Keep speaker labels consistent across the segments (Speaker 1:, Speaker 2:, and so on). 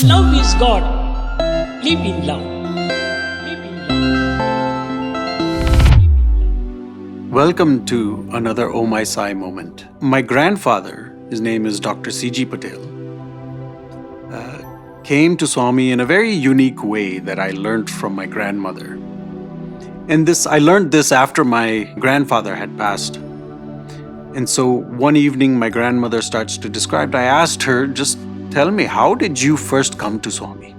Speaker 1: Love is God. Live in love. Live in love.
Speaker 2: Welcome to another Oh My Sai moment. My grandfather, his name is Dr. C G Patel, came to Swami in a very unique way that I learned from my grandmother. And I learned this after my grandfather had passed. And so one evening my grandmother starts to describe, I asked her, just tell me, how did you first come to Swami?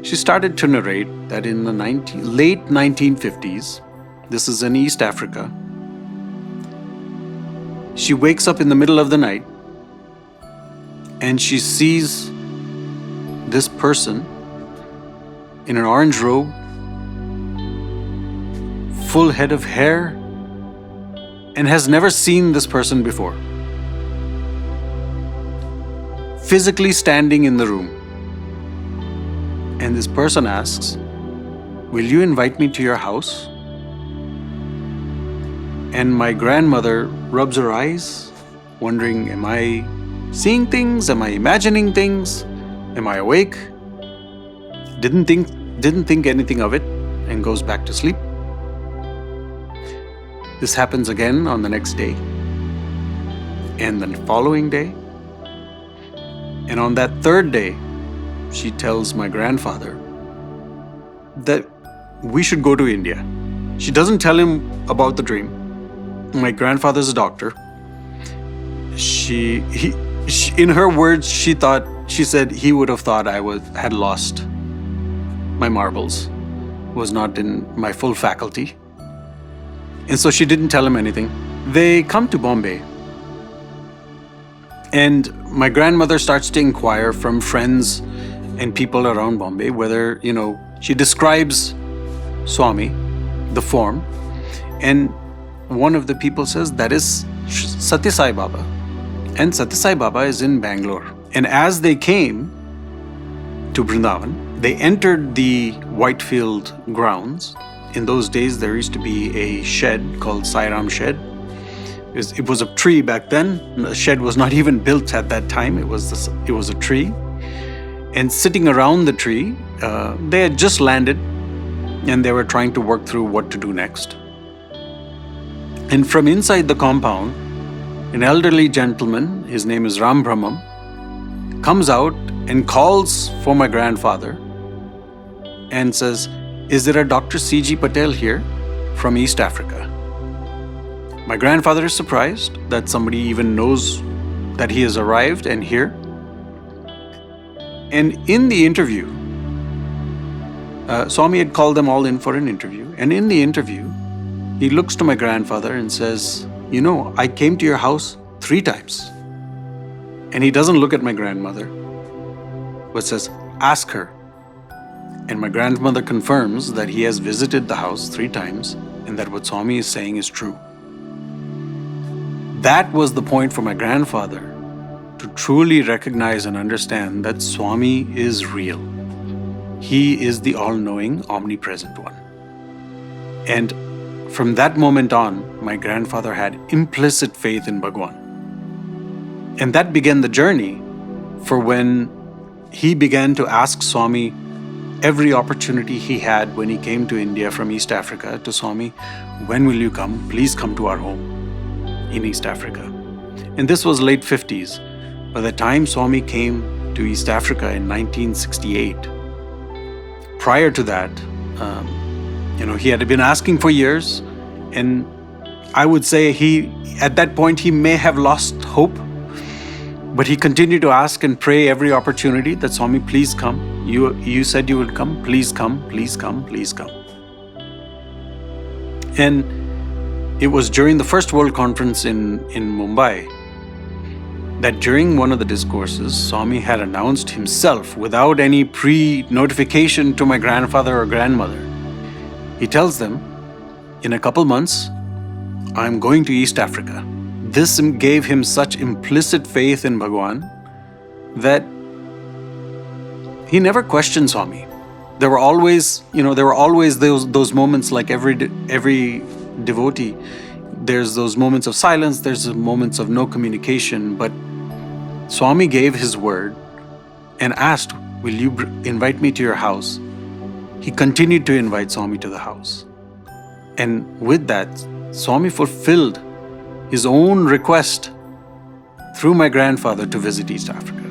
Speaker 2: She started to narrate that in the late 1950s, this is in East Africa, she wakes up in the middle of the night and she sees this person in an orange robe, full head of hair, and has never seen this person before. Physically standing in the room. And this person asks, will you invite me to your house? And my grandmother rubs her eyes, wondering, am I seeing things? Am I imagining things? Am I awake? Didn't think anything of it and goes back to sleep. This happens again on the next day and the following day. And on that third day, she tells my grandfather that we should go to India. She doesn't tell him about the dream. My grandfather's a doctor. In her words, she said he would have thought I had lost my marbles, was not in my full faculty. And so she didn't tell him anything. They come to Bombay. And my grandmother starts to inquire from friends and people around Bombay whether, she describes Swami, the form. And one of the people says, that is Sathya Sai Baba. And Sathya Sai Baba is in Bangalore. And as they came to Vrindavan, they entered the Whitefield grounds. In those days, there used to be a shed called Sairam Shed. It was a tree back then. The shed was not even built at that time. It was a tree. And sitting around the tree, they had just landed and they were trying to work through what to do next. And from inside the compound, an elderly gentleman, his name is Ram Brahmam, comes out and calls for my grandfather and says, is there a Dr. C G Patel here from East Africa? My grandfather is surprised that somebody even knows that he has arrived and here. And in the interview, Swami had called them all in for an interview. And in the interview, he looks to my grandfather and says, I came to your house 3 times. And he doesn't look at my grandmother, but says, ask her. And my grandmother confirms that he has visited the house 3 times and that what Swami is saying is true. That was the point for my grandfather to truly recognize and understand that Swami is real. He is the all-knowing, omnipresent one. And from that moment on, my grandfather had implicit faith in Bhagawan. And that began the journey for when he began to ask Swami every opportunity he had when he came to India from East Africa to Swami, when will you come? Please come to our home in East Africa. And this was late 50s. By the time Swami came to East Africa in 1968, prior to that, he had been asking for years, and I would say at that point he may have lost hope, but he continued to ask and pray every opportunity that Swami, please come. You said you would come. Please come, please come, please come. And it was during the First World Conference in Mumbai that during one of the discourses, Swami had announced himself without any pre-notification to my grandfather or grandmother. He tells them, in a couple months, I'm going to East Africa. This gave him such implicit faith in Bhagawan that he never questioned Swami. There were always those moments, like every devotee. There's those moments of silence, there's moments of no communication, but Swami gave his word and asked, "Will you invite me to your house?" he continued to invite Swami to the house. And with that, Swami fulfilled his own request through my grandfather to visit East Africa.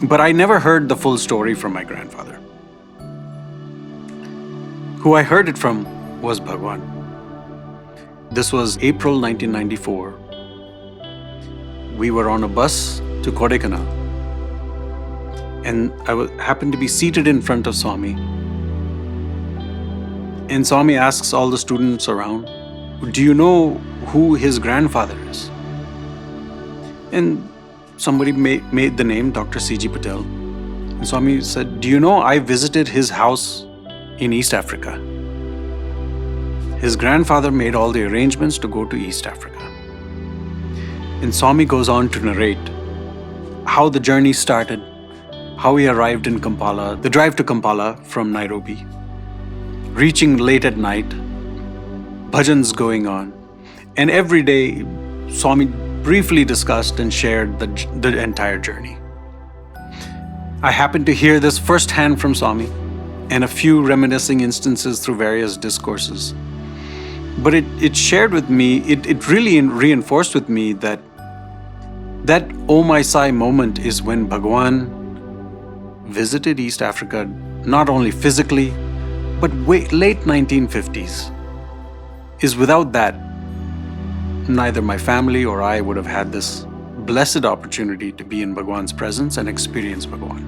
Speaker 2: But I never heard the full story from my grandfather. Who I heard it from was Bhagawan. This was April 1994. We were on a bus to Kodaikanal, and I happened to be seated in front of Swami. And Swami asks all the students around, "Do you know who his grandfather is?" And somebody made the name Dr. C G Patel. And Swami said, "Do you know I visited his house in East Africa? His grandfather made all the arrangements to go to East Africa." And Swami goes on to narrate how the journey started, how he arrived in Kampala, the drive to Kampala from Nairobi, reaching late at night, bhajans going on. And every day, Swami briefly discussed and shared the entire journey. I happened to hear this firsthand from Swami and a few reminiscing instances through various discourses. But it shared with me, it really reinforced with me that Oh My Sai moment is when Bhagawan visited East Africa, not only physically, but late 1950s. Is without that, neither my family or I would have had this blessed opportunity to be in Bhagawan's presence and experience Bhagawan.